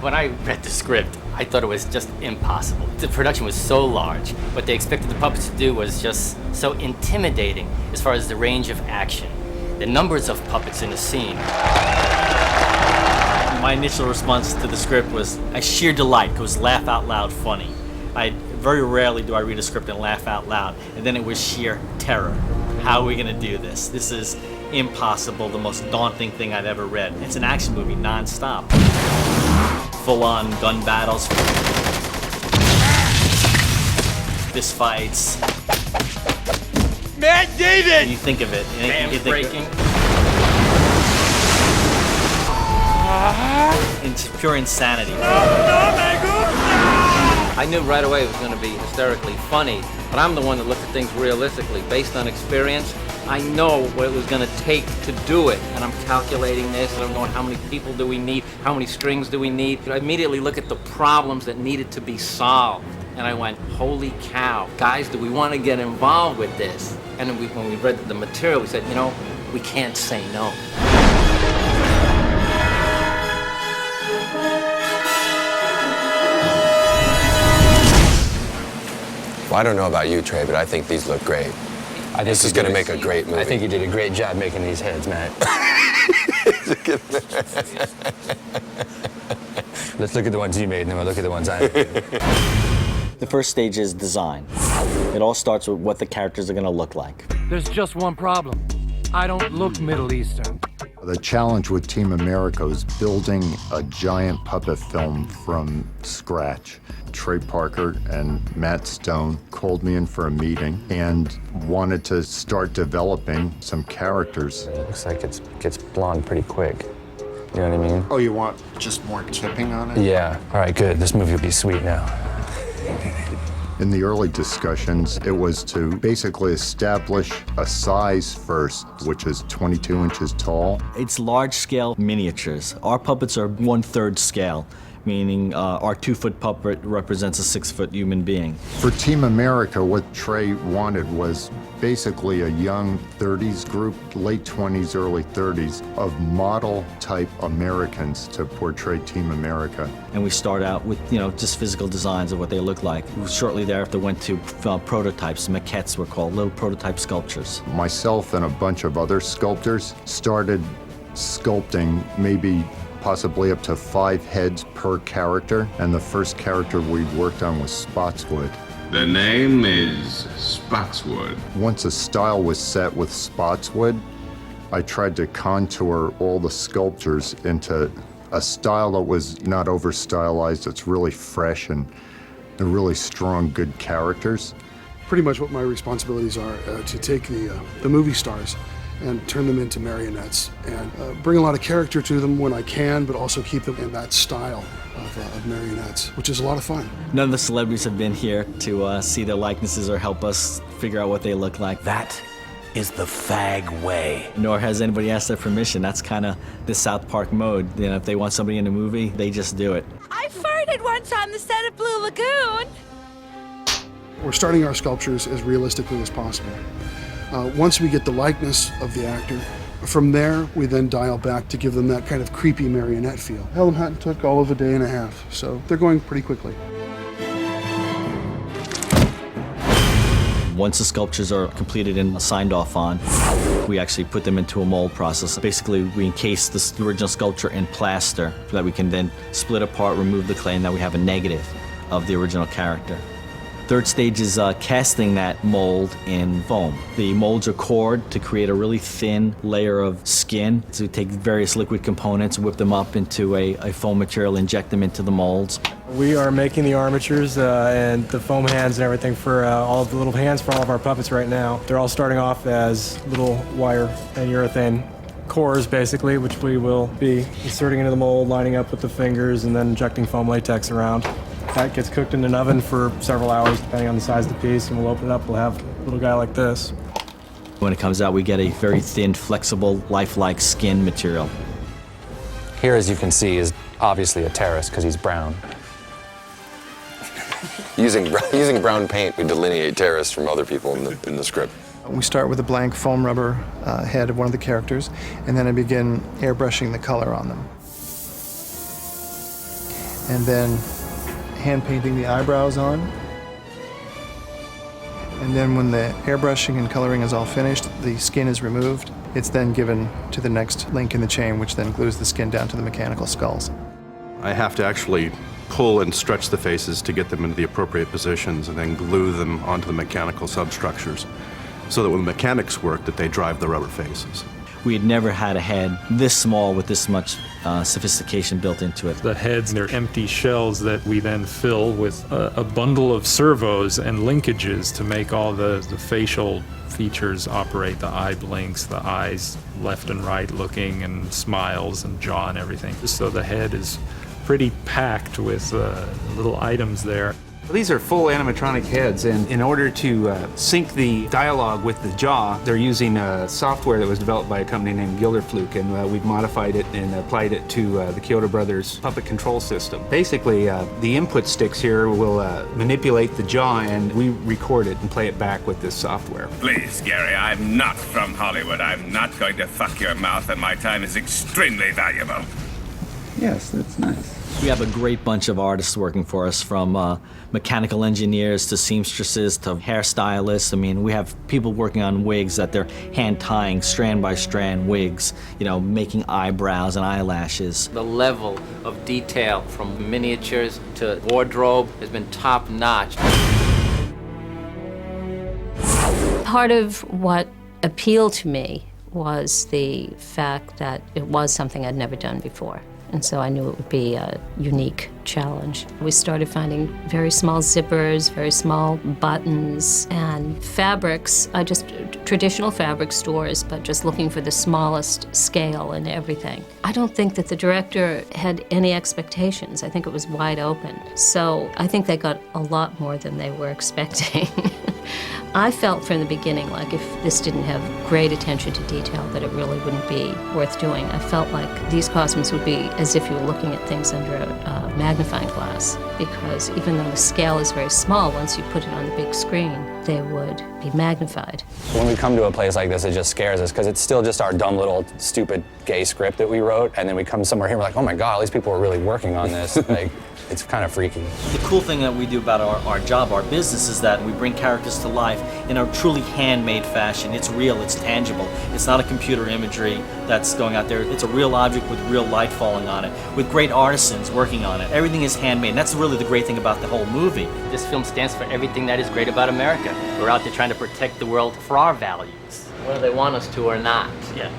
When I read the script, I thought it was just impossible. The production was so large. What they expected the puppets to do was just so intimidating as far as the range of action. The numbers of puppets in a scene. My initial response to the script was a sheer delight. It was laugh out loud funny. Very rarely do I read a script and laugh out loud. And then it was sheer terror. How are we gonna do this? This is impossible, the most daunting thing I've ever read. It's an action movie non-stop. Full-on gun battles, fist fights. Matt David! And you think of it. Dam breaking. It's pure insanity. I knew right away it was going to be hysterically funny, but I'm the one that looked at things realistically, based on experience. I know what it was going to take to do it, and I'm calculating this, and I'm going, how many people do we need? How many strings do we need? I immediately look at the problems that needed to be solved, and I went, holy cow, guys, do we want to get involved with this? And then when we read the material, we said, you know, we can't say no. Well, I don't know about you, Trey, but I think these look great. This is going to make a great movie. I think you did a great job making these heads, Matt. Let's look at the ones you made, and then we'll look at the ones I made. The first stage is design. It all starts with what the characters are gonna look like. There's just one problem. I don't look Middle Eastern. The challenge with Team America is building a giant puppet film from scratch. Trey Parker and Matt Stone called me in for a meeting and wanted to start developing some characters. It looks like it gets blonde pretty quick. You know what I mean? Oh, you want just more tipping on it? Yeah. All right, good. This movie will be sweet now. In the early discussions, it was to basically establish a size first, which is 22 inches tall. It's large-scale miniatures. Our puppets are 1/3 scale, meaning our 2-foot puppet represents a 6-foot human being. For Team America, what Trey wanted was basically a young 30s group, late 20s, early 30s, of model-type Americans to portray Team America. And we start out with, just physical designs of what they look like. Shortly thereafter went to prototypes. Maquettes were called, little prototype sculptures. Myself and a bunch of other sculptors started sculpting maybe possibly up to 5 heads per character, and the first character we worked on was Spotswood. The name is Spotswood. Once a style was set with Spotswood, I tried to contour all the sculptures into a style that was not over-stylized. It's really fresh and they're really strong, good characters. Pretty much what my responsibilities are to take the movie stars and turn them into marionettes and bring a lot of character to them when I can, but also keep them in that style of marionettes, which is a lot of fun. None of the celebrities have been here to see their likenesses or help us figure out what they look like. That is the fag way. Nor has anybody asked their permission. That's kind of the South Park mode. If they want somebody in a movie, they just do it. I farted once on the set of Blue Lagoon. We're starting our sculptures as realistically as possible. Once we get the likeness of the actor, from there we then dial back to give them that kind of creepy marionette feel. Helen Hunt took all of a day and a half, so they're going pretty quickly. Once the sculptures are completed and signed off on, we actually put them into a mold process. Basically, we encase the original sculpture in plaster so that we can then split apart, remove the clay, and now we have a negative of the original character. Third stage is casting that mold in foam. The molds are cored to create a really thin layer of skin. So we take various liquid components, whip them up into a foam material, inject them into the molds. We are making the armatures and the foam hands and everything for all of the little hands for all of our puppets right now. They're all starting off as little wire and urethane cores, basically, which we will be inserting into the mold, lining up with the fingers, and then injecting foam latex around. That gets cooked in an oven for several hours, depending on the size of the piece, and we'll open it up, we'll have a little guy like this. When it comes out, we get a very thin, flexible, lifelike skin material. Here, as you can see, is obviously a terrorist because he's brown. Using brown paint, we delineate terrorists from other people in the script. We start with a blank foam rubber head of one of the characters, and then I begin airbrushing the color on them. and then hand painting the eyebrows on. And then when the airbrushing and coloring is all finished, the skin is removed. It's then given to the next link in the chain, which then glues the skin down to the mechanical skulls. I have to actually pull and stretch the faces to get them into the appropriate positions and then glue them onto the mechanical substructures so that when the mechanics work, that they drive the rubber faces. We had never had a head this small with this much sophistication built into it. The heads, they're empty shells that we then fill with a bundle of servos and linkages to make all the facial features operate, the eye blinks, the eyes left and right looking, and smiles and jaw and everything. So the head is pretty packed with little items there. These are full animatronic heads, and in order to sync the dialogue with the jaw, they're using software that was developed by a company named Gilderfluke, and we've modified it and applied it to the Kyoto Brothers puppet control system. Basically, the input sticks here will manipulate the jaw, and we record it and play it back with this software. Please, Gary, I'm not from Hollywood. I'm not going to fuck your mouth, and my time is extremely valuable. Yes, that's nice. We have a great bunch of artists working for us, from mechanical engineers to seamstresses to hairstylists. I mean, we have people working on wigs that they're hand tying strand by strand wigs, you know, making eyebrows and eyelashes. The level of detail from miniatures to wardrobe has been top notch. Part of what appealed to me was the fact that it was something I'd never done before. And so I knew it would be a unique challenge. We started finding very small zippers, very small buttons, and fabrics, traditional fabric stores, but just looking for the smallest scale and everything. I don't think that the director had any expectations. I think it was wide open. So I think they got a lot more than they were expecting. I felt from the beginning like if this didn't have great attention to detail, that it really wouldn't be worth doing. I felt like these costumes would be as if you were looking at things under a magnifying glass, because even though the scale is very small, once you put it on the big screen, they would be magnified. When we come to a place like this, it just scares us, because it's still just our dumb little stupid gay script that we wrote, and then we come somewhere here and we're like, oh my God, all these people are really working on this. Like, it's kind of freaky. The cool thing that we do about our job, our business, is that we bring characters to life in a truly handmade fashion. It's real, it's tangible. It's not a computer imagery that's going out there. It's a real object with real light falling on it, with great artisans working on it. Everything is handmade, and that's really the great thing about the whole movie. This film stands for everything that is great about America. We're out there trying to protect the world for our values. Whether they want us to or not. Yeah.